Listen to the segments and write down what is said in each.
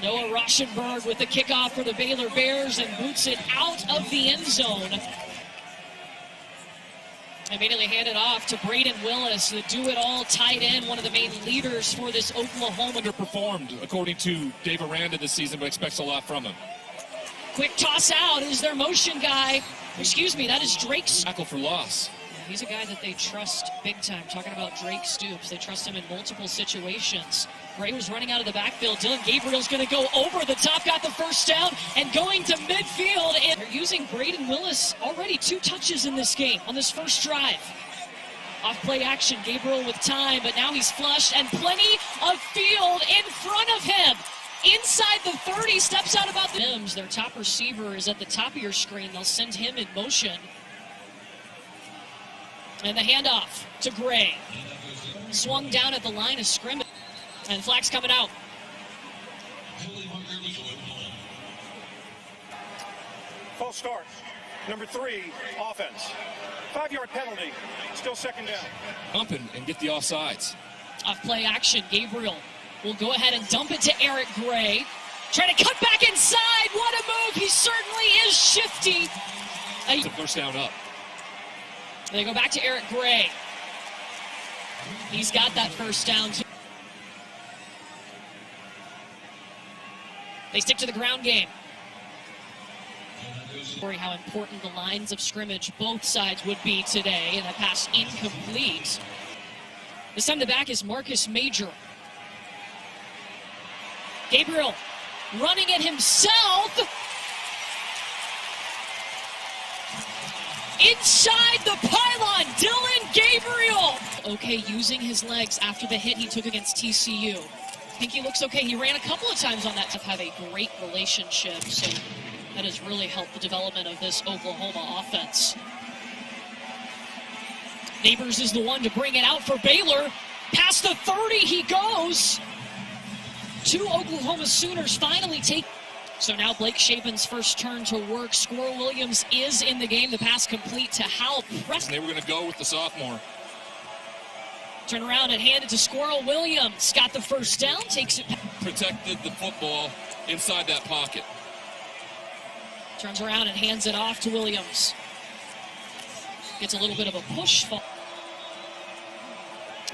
Noah Rauschenberg with the kickoff for the Baylor Bears and boots it out of the end zone. Immediately handed off to Braden Willis, the do-it-all tight end, one of the main leaders for this Oklahoma. Underperformed, according to Dave Aranda this season, but expects a lot from him. Quick toss out is their motion guy. Excuse me, that is Drake's. Tackle for loss. He's a guy that they trust big time. Talking about Drake Stoops, they trust him in multiple situations. Ray was running out of the backfield. Dylan Gabriel's going to go over the top, got the first down, and going to midfield. And they're using Braden Willis, already 2 touches in this game on this first drive. Off play action, Gabriel with time, but now he's flushed and plenty of field in front of him. Inside the 30, steps out about the Mims. Their top receiver is at the top of your screen. They'll send him in motion. And the handoff to Gray. Swung down at the line of scrimmage. And flag's coming out. False start. Number 3, offense. 5-yard penalty. Still second down. Dump and get the offsides. Off play action, Gabriel will go ahead and dump it to Eric Gray. Trying to cut back inside. What a move. He certainly is shifty. The first down up. They go back to Eric Gray. He's got that first down too. They stick to the ground game. How important the lines of scrimmage both sides would be today, and that pass incomplete. This time the back is Marcus Major. Gabriel running it himself. Inside the pylon, Dylan Gabriel. Okay, using his legs after the hit he took against TCU. I think he looks okay. He ran a couple of times on that to have a great relationship, so that has really helped the development of this Oklahoma offense. Neighbors is the one to bring it out for Baylor. Past the 30 he goes. 2 Oklahoma Sooners finally take. So now Blake Shapen's first turn to work. Squirrel Williams is in the game. The pass complete to Hal Preston. They were going to go with the sophomore. Turn around and hand it to Squirrel Williams. Got the first down, takes it. Protected the football inside that pocket. Turns around and hands it off to Williams. Gets a little bit of a push.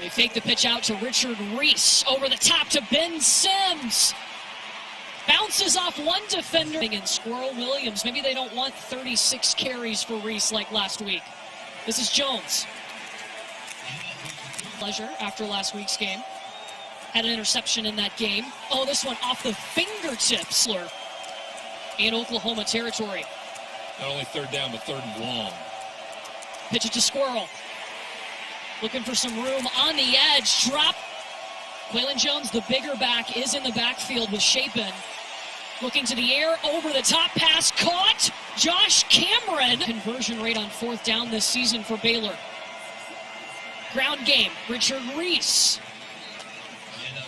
They fake the pitch out to Richard Reese. Over the top to Ben Sims. Bounces off one defender. And Squirrel Williams, maybe they don't want 36 carries for Reese like last week. This is Jones. Pleasure after last week's game. Had an interception in that game. Oh, this one off the fingertips. In Oklahoma territory. Not only third down, but third and long. Pitch it to Squirrel. Looking for some room on the edge. Drop. Quaylen Jones, the bigger back, is in the backfield with Shapen. Looking to the air, over the top pass, caught. Josh Cameron. Conversion rate on 4th down this season for Baylor. Ground game, Richard Reese.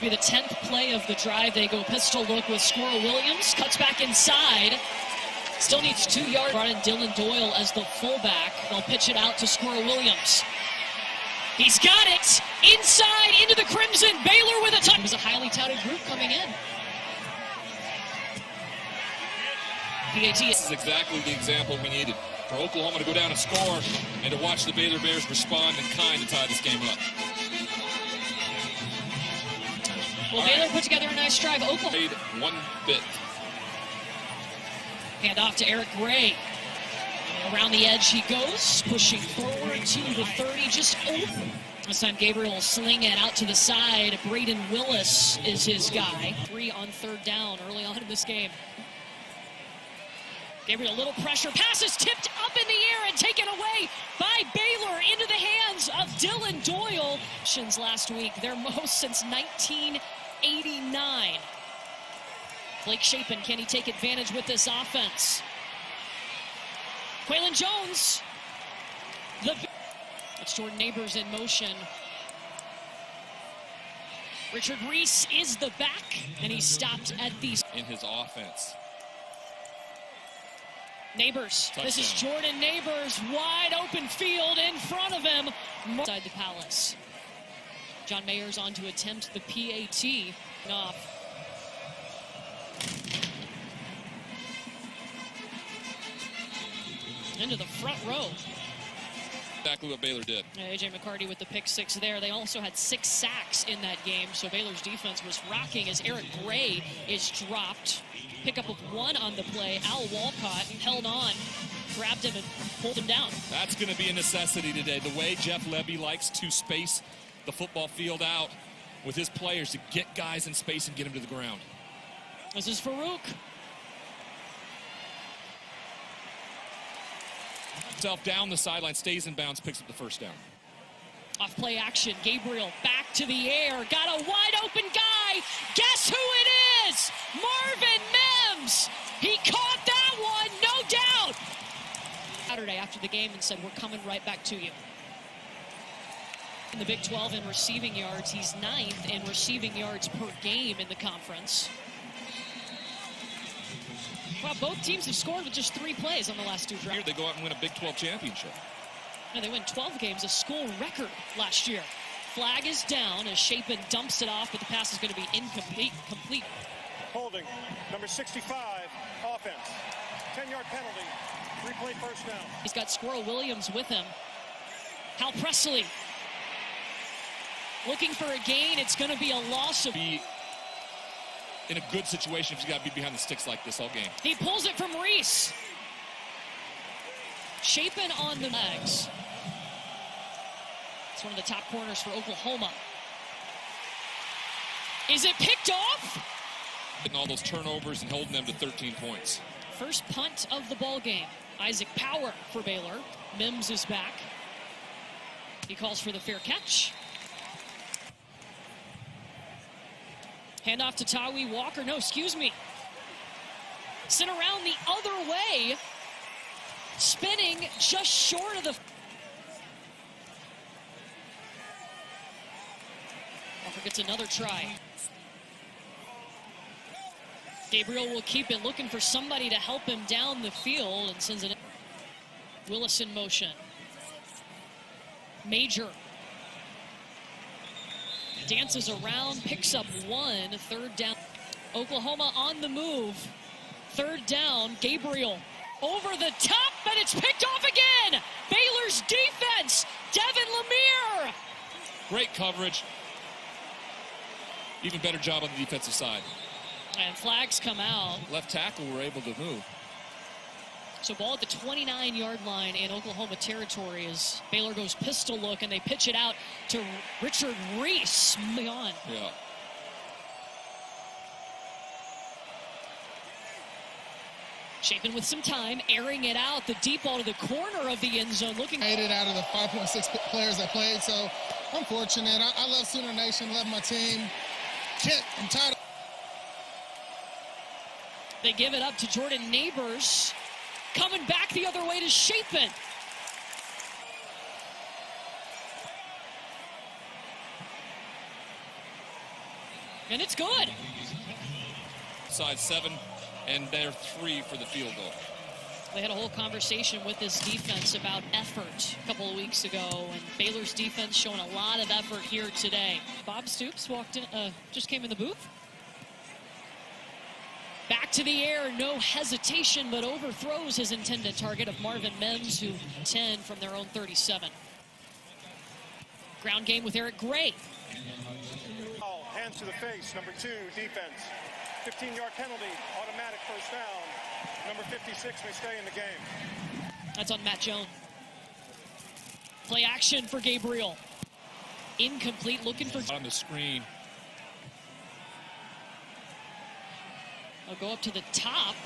Be the 10th play of the drive. They go pistol look with Squirrel Williams. Cuts back inside. Still needs 2 yards. Brought in Dylan Doyle as the fullback. They'll pitch it out to Squirrel Williams. He's got it. Inside into the Crimson. Baylor with a touch. It was a highly touted group coming in. PAT. This is exactly the example we needed. For Oklahoma to go down and score and to watch the Baylor Bears respond in kind to tie this game up. Well, Baylor put together a nice drive. Oklahoma Played one bit. Hand off to Eric Gray. Around the edge he goes, pushing forward to the 30, just over. This time Gabriel will sling it out to the side. Braden Willis is his guy. 3 on 3rd down early on in this game. Gabriel, a little pressure. Pass is tipped up in the air and taken away by Baylor into the hands of Dylan Doyle. Last week, their most since 1989. Blake Shapen, can he take advantage with this offense? Quaylen Jones. It's Jordan Neighbors in motion. Richard Reese is the back, and he stopped at the... In his offense. Neighbors. Touchdown. This is Jordan Neighbors, wide open field in front of him. Inside the Palace. John Mayer's on to attempt the PAT. Off. into the front row. Exactly what Baylor did. A.J. McCarty with the pick 6 there. They also had 6 sacks in that game, so Baylor's defense was rocking as Eric Gray is dropped. Pickup of 1 on the play. Al Walcott held on, grabbed him, and pulled him down. That's going to be a necessity today. The way Jeff Lebby likes to space the football field out with his players to get guys in space and get them to the ground. This is Farouk. Himself down the sideline, stays in bounds, picks up the first down. Off play action, Gabriel back to the air, got a wide open guy. Guess who it is? Marvin Mims. He caught that one, no doubt. Saturday after the game and said, we're coming right back to you. In the Big 12 in receiving yards, he's 9th in receiving yards per game in the conference. Well, both teams have scored with just 3 plays on the last 2 drives. Here they go out and win a Big 12 championship. Yeah, they win 12 games, a school record last year. Flag is down as Shapen dumps it off, but the pass is going to be incomplete. Holding, number 65, offense. 10-yard penalty, 3-play first down. He's got Squirrel Williams with him. Hal Presley looking for a gain. It's going to be a loss of... Be in a good situation if you got to be behind the sticks like this all game. He pulls it from Reese. Shapen on the legs. It's one of the top corners for Oklahoma. Is it picked off? Getting all those turnovers and holding them to 13 points. First punt of the ball game. Isaac Power for Baylor. Mims is back. He calls for the fair catch. Handoff to Tawi Walker. No, excuse me. Sent around the other way. Spinning just short of the... Walker gets another try. Gabriel will keep it, looking for somebody to help him down the field, and sends it in. Willis in motion. Major dances around, picks up 1, 3rd down. Oklahoma on the move. 3rd down, Gabriel over the top, but it's picked off again. Baylor's defense, Devin Lemire. Great coverage. Even better job on the defensive side. And flags come out. Left tackle were able to move. So ball at the 29-yard line in Oklahoma territory as Baylor goes pistol look, and they pitch it out to Richard Reese. On. Yeah. Shapen with some time, airing it out, the deep ball to the corner of the end zone. Looking. Made it out of the 5.6 players that played, so I'm fortunate. I love Sooner Nation, love my team. I'm tired. They give it up to Jordan Neighbors. Coming back the other way to Shapen. And it's good. Side 7, and they're 3 for the field goal. They had a whole conversation with this defense about effort a couple of weeks ago, and Baylor's defense showing a lot of effort here today. Bob Stoops walked in, just came in the booth. Back to the air, no hesitation, but overthrows his intended target of Marvin Mims, who 10 from their own 37. Ground game with Eric Gray. Hands to the face, number 2, defense. 15-yard penalty, automatic first down. Number 56 may stay in the game. That's on Matt Jones. Play action for Gabriel. Incomplete, looking for... On the screen. I'll go up to the top.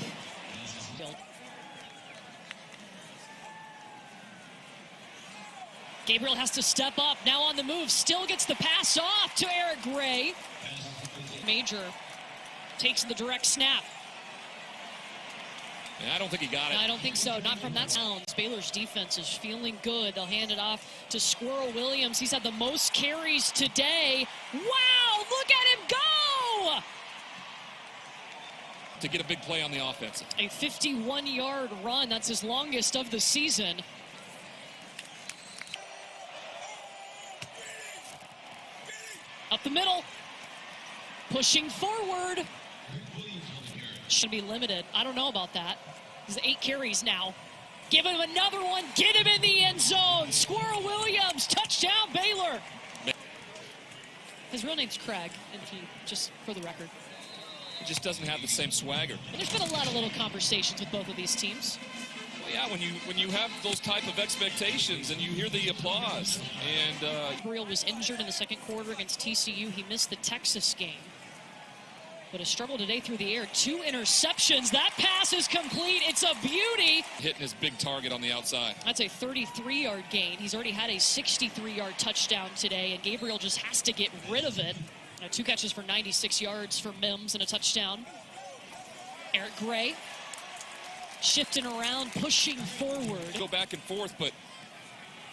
Gabriel has to step up, now on the move, still gets the pass off to Eric Gray. Major takes the direct snap. Yeah, I don't think he got it. I don't think so, not from that sound. Baylor's defense is feeling good. They'll hand it off to Squirrel Williams. He's had the most carries today. Wow, look at him go! To get a big play on the offense. A 51-yard run, that's his longest of the season. Up the middle, pushing forward. Should be limited. I don't know about that. He's 8 carries now. Give him another one. Get him in the end zone. Squirrel Williams. Touchdown, Baylor. His real name's Craig, if you, just for the record. He just doesn't have the same swagger. And there's been a lot of little conversations with both of these teams. Well, yeah, when you have those type of expectations and you hear the applause. And Gabriel was injured in the second quarter against TCU. He missed the Texas game. But a struggle today through the air. 2 interceptions. That pass is complete. It's a beauty. Hitting his big target on the outside. That's a 33-yard gain. He's already had a 63-yard touchdown today, and Gabriel just has to get rid of it. 2 catches for 96 yards for Mims and a touchdown. Eric Gray shifting around, pushing forward. Go back and forth, but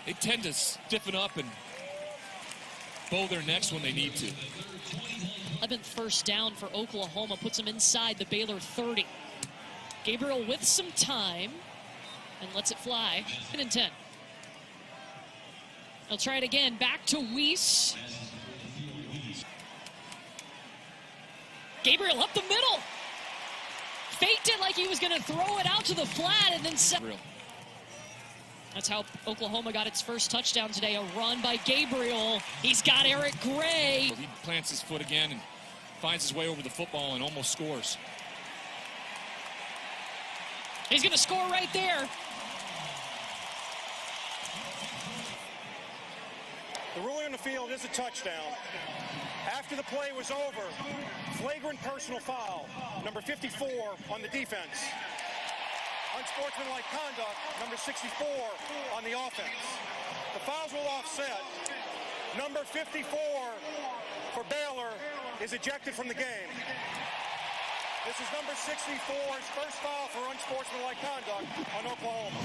they tend to stiffen up and bow their necks when they need to. 11th first down for Oklahoma, puts him inside the Baylor 30. Gabriel with some time and lets it fly. 10 and 10. He'll try it again. Back to Weiss. Gabriel up the middle. Faked it like he was going to throw it out to the flat and then set. That's how Oklahoma got its first touchdown today. A run by Gabriel. He's got Eric Gray. He plants his foot again and finds his way over the football and almost scores. He's going to score right there. The ruling on the field is a touchdown. After the play was over, flagrant personal foul, number 54 on the defense. Unsportsmanlike conduct, number 64 on the offense. The fouls will offset. Number 54 for Baylor is ejected from the game. This is number 64's first foul for unsportsmanlike conduct on Oklahoma.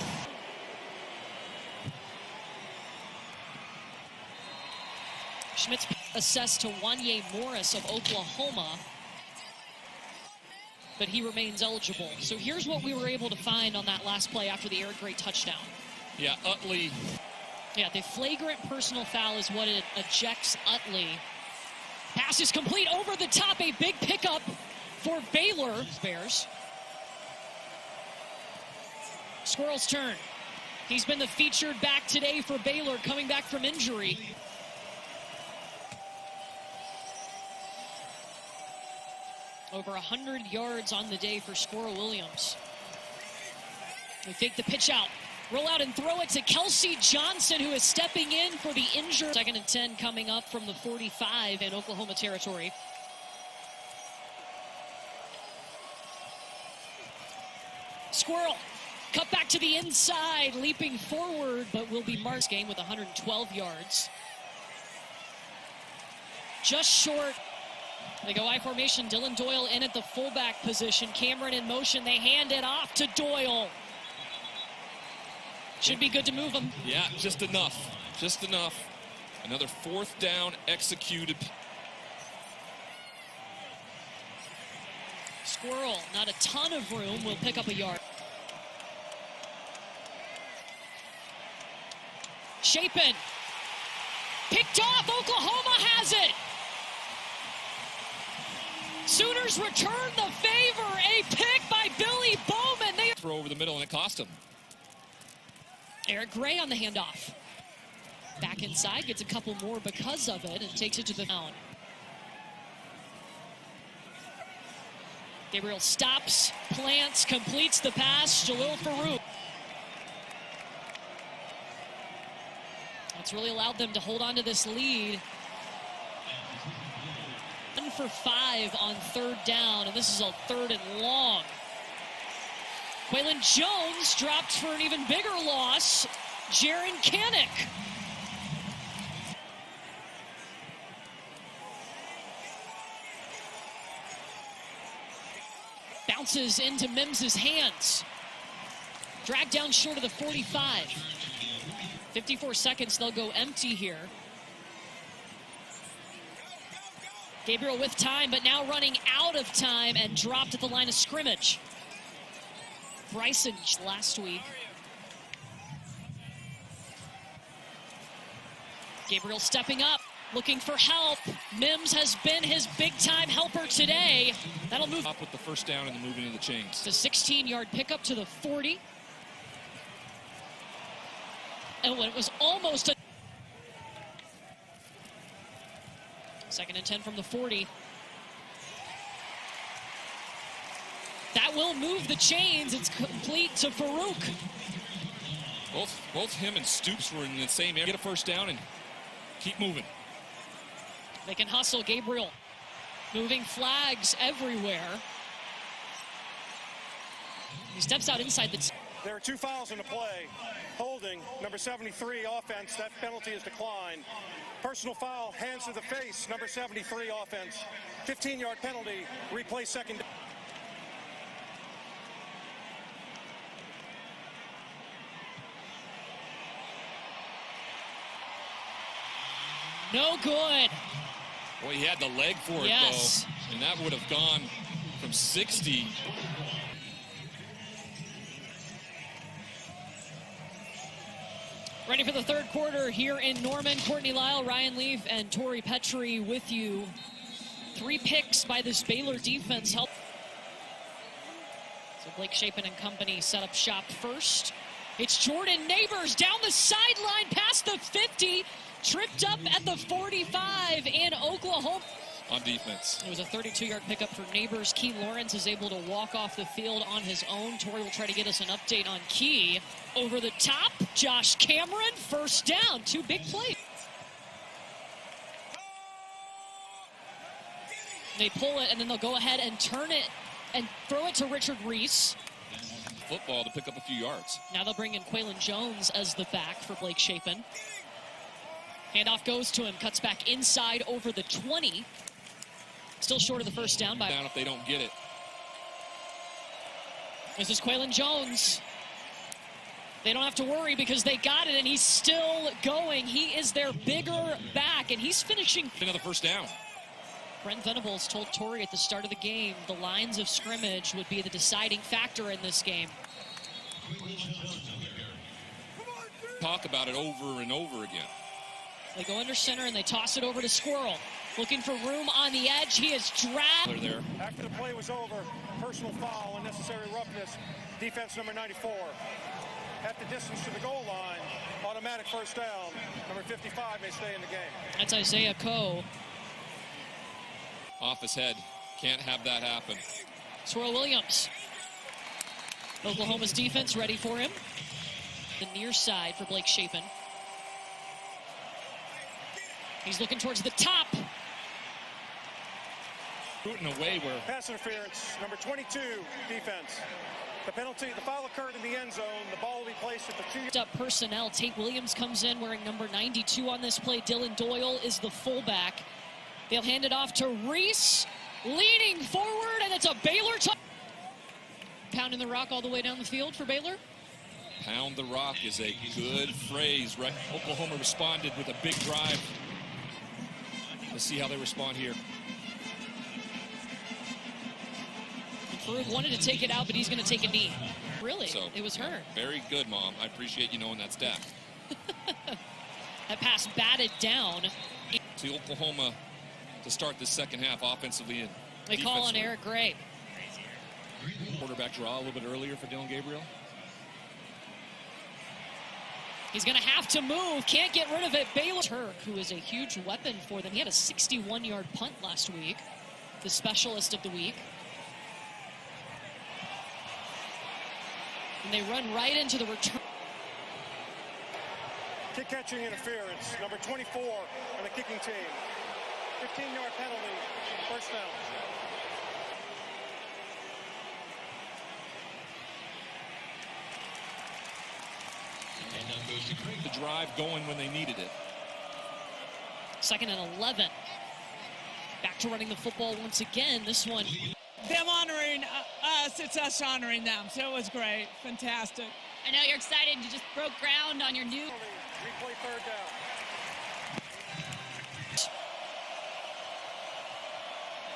Schmidt's assessed to Wanye Morris of Oklahoma, but he remains eligible. So here's what we were able to find on that last play after the Eric Gray touchdown. Yeah, Utley. Yeah, the flagrant personal foul is what it ejects Utley. Pass is complete over the top, a big pickup for Baylor. Bears. Squirrel's turn. He's been the featured back today for Baylor, coming back from injury. Over 100 yards on the day for Squirrel Williams. They take the pitch out. Roll out and throw it to Kelsey Johnson, who is stepping in for the injured. 2nd and 10 coming up from the 45 in Oklahoma territory. Squirrel, cut back to the inside, leaping forward, but will be Mark's game with 112 yards. Just short. They go I formation. Dylan Doyle in at the fullback position. Cameron in motion. They hand it off to Doyle. Should be good to move him. Yeah, just enough. Just enough. Another 4th down executed. Squirrel, not a ton of room, will pick up a yard. Chapin. Picked off. Oklahoma has it. Sooners return the favor. A pick by Billy Bowman. They throw over the middle, and it cost him. Eric Gray on the handoff. Back inside, gets a couple more because of it, and takes it to the down. Gabriel stops, plants, completes the pass. Jalil Farouk. That's really allowed them to hold on to this lead. 1 for 5 on 3rd down, and this is a 3rd and long. Quaylen Jones dropped for an even bigger loss. Jaron Kanik. Bounces into Mims's hands. Dragged down short of the 45. 54 seconds, they'll go empty here. Gabriel with time, but now running out of time and dropped at the line of scrimmage. Bryson last week. Gabriel stepping up, looking for help. Mims has been his big-time helper today. That'll move up with the first down and the moving of the chains. It's a 16-yard pickup to the 40. Oh, it was almost a... 2nd and 10 from the 40. That will move the chains. It's complete to Farouk. Both him and Stoops were in the same area. Get a first down and keep moving. They can hustle. Gabriel moving flags everywhere. He steps out inside the... There are 2 fouls in the play. Holding, number 73, offense. That penalty is declined. Personal foul, hands to the face, number 73, offense. 15-yard penalty, replay second. No good. Boy, he had the leg for it, Yes. though. And that would have gone from 60. Ready for the 3rd quarter here in Norman. Courtney Lyle, Ryan Leaf, and Tori Petrie with you. 3 picks by this Baylor defense help. So Blake Shapen and company set up shop first. It's Jordan Neighbors down the sideline past the 50. Tripped up at the 45 in Oklahoma. On defense. It was a 32-yard pickup for Neighbors. Key Lawrence is able to walk off the field on his own. Tori will try to get us an update on Key. Over the top, Josh Cameron, first down. 2 big plays. They pull it, and then they'll go ahead and turn it and throw it to Richard Reese. Football to pick up a few yards. Now they'll bring in Quaylen Jones as the back for Blake Shapen. Handoff goes to him, cuts back inside over the 20. Still short of the first down by... Down if they don't get it. This is Quaylen Jones. They don't have to worry because they got it, and he's still going. He is their bigger back, and he's finishing... Another first down. Brent Venables told Tori at the start of the game the lines of scrimmage would be the deciding factor in this game. Talk about it over and over again. They go under center, and they toss it over to Squirrel. Looking for room on the edge. He is dragged. They're there. After the play was over, personal foul, unnecessary roughness, defense number 94. At the distance to the goal line, automatic first down. Number 55 may stay in the game. That's Isaiah Coe. Off his head. Can't have that happen. Swirl Williams. Oklahoma's defense ready for him. The near side for Blake Shapen. He's looking towards the top. In a way where... Pass interference, number 22, defense. The penalty, the foul occurred in the end zone. The ball will be placed at the 2... Up personnel. Tate Williams comes in wearing number 92 on this play. Dylan Doyle is the fullback. They'll hand it off to Reese, leaning forward, and it's a Baylor touchdown. Pounding the rock all the way down the field for Baylor. Pound the rock is a good phrase, right? Oklahoma responded with a big drive. Let's see how they respond here. Farouk wanted to take it out, but he's going to take a knee. Really? So, it was her. Very good, Mom. I appreciate you knowing that stat. That pass batted down. To Oklahoma to start the second half offensively and They call on Eric Gray. Quarterback draw a little bit earlier for Dylan Gabriel. He's going to have to move. Can't get rid of it. Baylor Turk, who is a huge weapon for them. He had a 61-yard punt last week. The specialist of the week. And they run right into the return. Kick catching interference, number 24 on the kicking team. 15-yard penalty, first down. The drive going when they needed it. 2nd and 11. Back to running the football once again. This one. Them honoring us, it's us honoring them. So it was great. Fantastic. I know you're excited. You just broke ground on your new... Replay third down.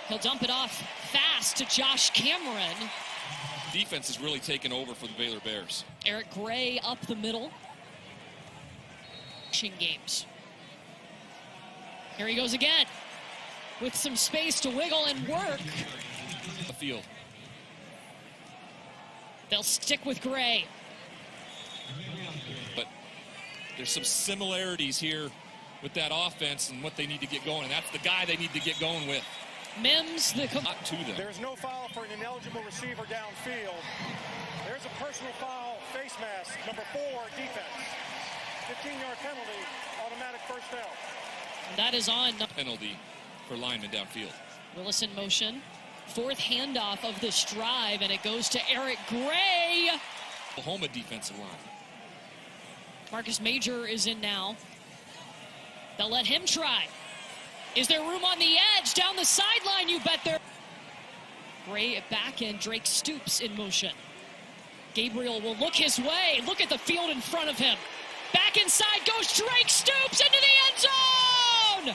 He'll dump it off fast to Josh Cameron. Defense has really taken over for the Baylor Bears. Eric Gray up the middle. Games. Here he goes again. With some space to wiggle and work. The field. They'll stick with Gray. But There's some similarities here with that offense and what they need to get going, and that's the guy they need to get going with. Mims, Not to them. There's no foul for an ineligible receiver downfield. There's a personal foul, face mask, number 4, defense. 15-yard penalty, automatic first down. that is on. Penalty for linemen downfield. Willis in motion. Fourth handoff of this drive, and it goes to Eric Gray. Oklahoma defensive line. Marcus Major is in now. They'll let him try. Is there room on the edge? Down the sideline, you bet there. Gray back in. Drake Stoops in motion. Gabriel will look his way. Look at the field in front of him. Back inside goes Drake Stoops into the end zone!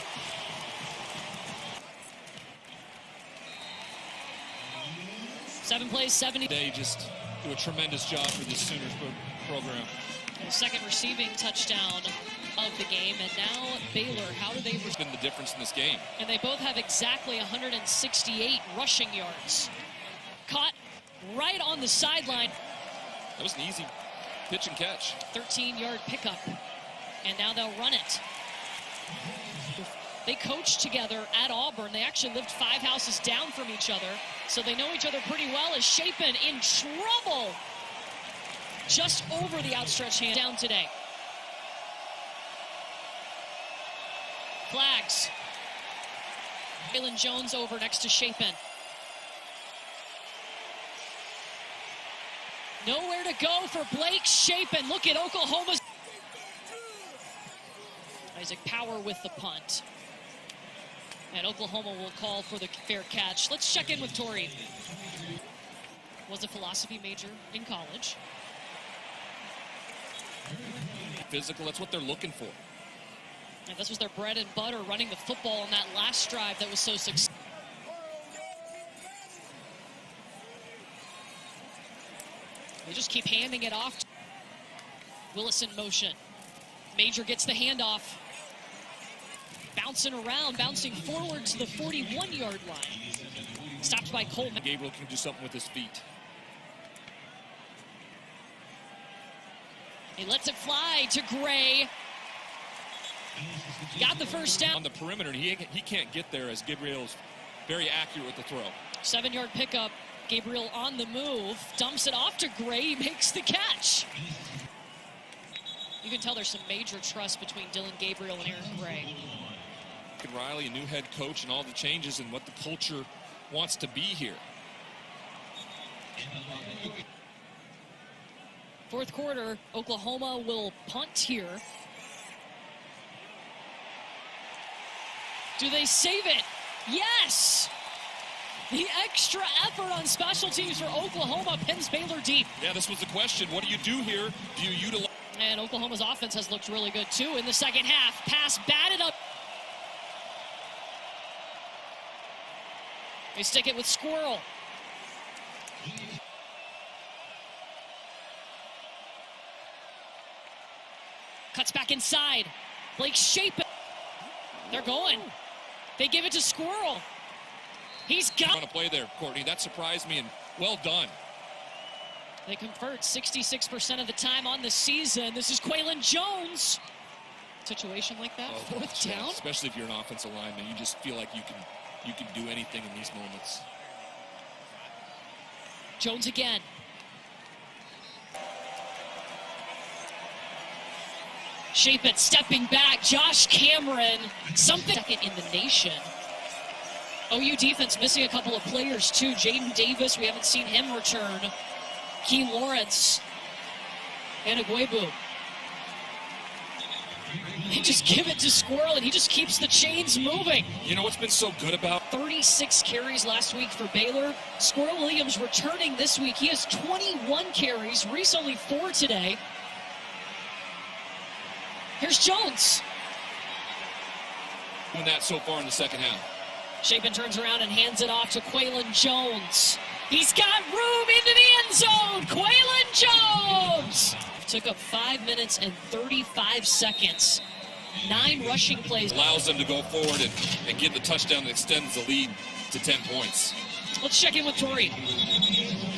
Seven plays, 70. They just do a tremendous job for this Sooners program. The second receiving touchdown of the game, and now Baylor, how do they... It's been the difference in this game. And they both have exactly 168 rushing yards. Caught right on the sideline. That was an easy pitch and catch. 13-yard pickup, and now they'll run it. They coached together at Auburn. They actually lived 5 houses down from each other, so they know each other pretty well. As Shapen in trouble just over the outstretched hand down today. Flags. Jalen Jones over next to Shapen. Nowhere to go for Blake Shapen. Look at Oklahoma's. Isaac Power with the punt. And Oklahoma will call for the fair catch. Let's check in with Tori. Was a philosophy major in college. Physical, that's what they're looking for. And this was their bread and butter, running the football on that last drive that was so successful. They just keep handing it off. Willis in motion. Major gets the handoff. Bouncing around, bouncing forward to the 41-yard line. Stopped by Coleman. Gabriel can do something with his feet. He lets it fly to Gray. Got the first down. On the perimeter, and he can't get there as Gabriel's very accurate with the throw. 7-yard pickup. Gabriel on the move. Dumps it off to Gray. He makes the catch. You can tell there's some major trust between Dylan Gabriel and Aaron Gray. Riley, a new head coach, and all the changes and what the culture wants to be here. Fourth quarter, Oklahoma will punt here. Do they save it? Yes! The extra effort on special teams for Oklahoma pins Baylor deep. Yeah, this was the question. What do you do here? Do you utilize... And Oklahoma's offense has looked really good, too, in the second half. Pass batted up. They stick it with Squirrel. Cuts back inside. Blake Shapen. They're going. They give it to Squirrel. He's got... On a play there, Courtney. That surprised me, and well done. They convert 66% of the time on the season. This is Quaylen Jones. Situation like that, fourth down. Especially if you're an offensive lineman, you just feel like you can do anything in these moments. Jones again. Shapen stepping back. Josh Cameron, something second in the nation. OU defense missing a couple of players too. Jaden Davis, we haven't seen him return. Key Lawrence and Agwebu. They just give it to Squirrel, and he just keeps the chains moving. You know what's been so good about... 36 carries last week for Baylor. Squirrel Williams returning this week. He has 21 carries, Reese only 4 today. Here's Jones. Doing that so far in the second half. Shapen turns around and hands it off to Quaylen Jones. He's got room into the end zone. Quaylen Jones took up 5 minutes and 35 seconds. 9 rushing plays. Allows them to go forward and get the touchdown that extends the lead to 10 points. Let's check in with Tori.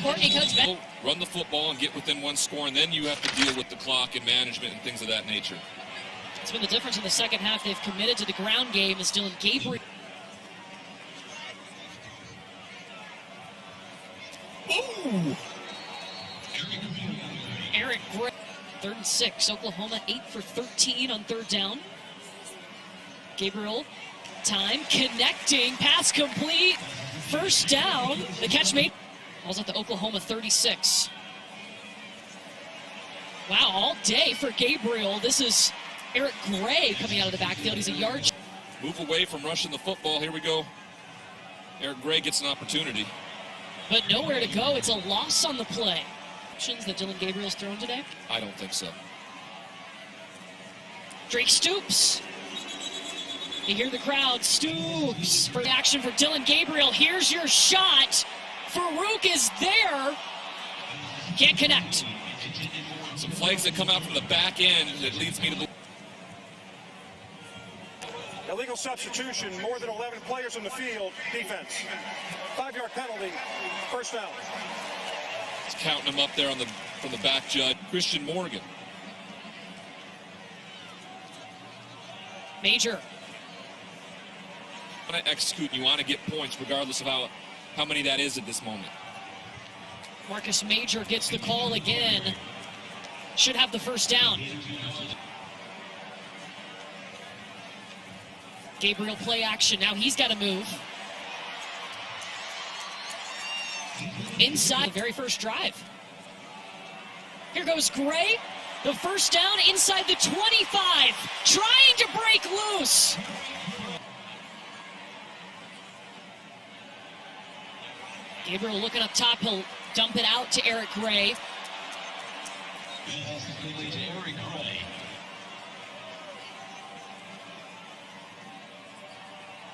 Courtney, Coach Ben. Run the football and get within one score, and then you have to deal with the clock and management and things of that nature. It's been the difference in the second half. They've committed to the ground game as Dylan Gabriel. Ooh! Eric Gray, 3rd and 6. Oklahoma 8 for 13 on 3rd down. Gabriel, time, connecting, pass complete, 1st down. The catch made. Balls at the Oklahoma 36. Wow, all day for Gabriel. This is Eric Gray coming out of the backfield. He's a yard. Move away from rushing the football. Here we go. Eric Gray gets an opportunity. But nowhere to go. It's a loss on the play. Options that Dylan Gabriel's thrown today? I don't think so. Drake Stoops. You hear the crowd. Stoops for action for Dylan Gabriel. Here's your shot. Farouk is there. Can't connect. Some flags that come out from the back end that leads me to the... Illegal substitution, more than 11 players on the field, defense. 5-yard penalty, 1st down. He's counting them up there on the from the back judge. Christian Morgan. Major. You want to execute, you want to get points regardless of how many that is at this moment. Marcus Major gets the call again. Should have the 1st down. Gabriel play action. Now he's got to move. Inside the very first drive. Here goes Gray. The 1st down inside the 25. Trying to break loose. Gabriel looking up top. He'll dump it out to Eric Gray.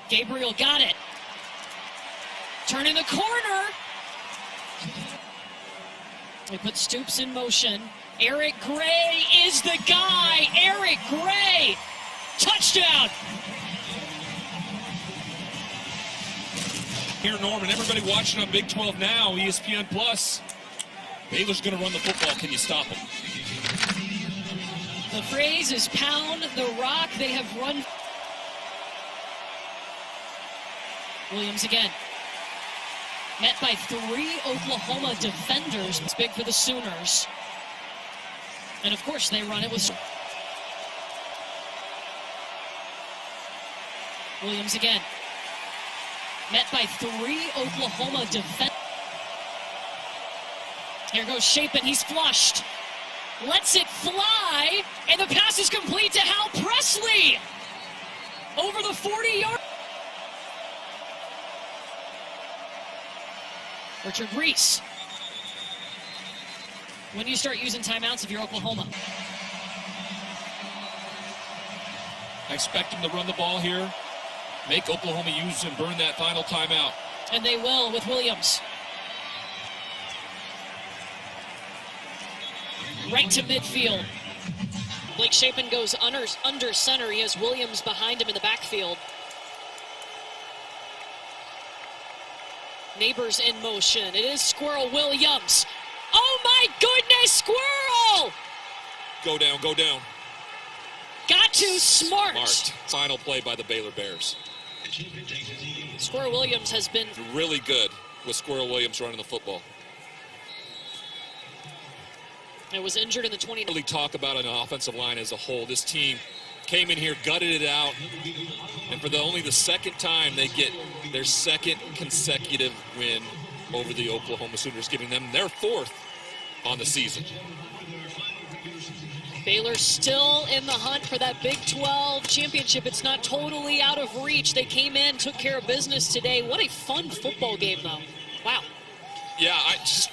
Gabriel got it. Turning the corner. We put Stoops in motion. Eric Gray is the guy. Eric Gray. Touchdown. Here, Norman, everybody watching on Big 12 now, ESPN Plus. Baylor's going to run the football. Can you stop him? The phrase is pound the rock. They have run. Williams again. Met by 3 Oklahoma defenders. It's big for the Sooners. And of course, they run it with Williams again. Met by 3 Oklahoma defenders. Here goes Shapen. He's flushed. Lets it fly. And the pass is complete to Hal Presley. Over the 40-yard. Richard Reese. When do you start using timeouts if you're Oklahoma? I expect them to run the ball here, make Oklahoma use and burn that final timeout. And they will with Williams. Right to midfield. Blake Shapen goes under center. He has Williams behind him in the backfield. Neighbors in motion. It is Squirrel Williams. Oh my goodness, Squirrel! Go down, go down. Got to smart. Final play by the Baylor Bears. Squirrel Williams has been really good with Squirrel Williams running the football. It was injured in the 20. Really talk about an offensive line as a whole. This team came in here, gutted it out, and for only the 2nd time they get their 2nd consecutive win over the Oklahoma Sooners, giving them their 4th on the season. Baylor still in the hunt for that Big 12 championship. It's not totally out of reach. They came in, took care of business today. What a fun football game, though. Wow. Yeah, I just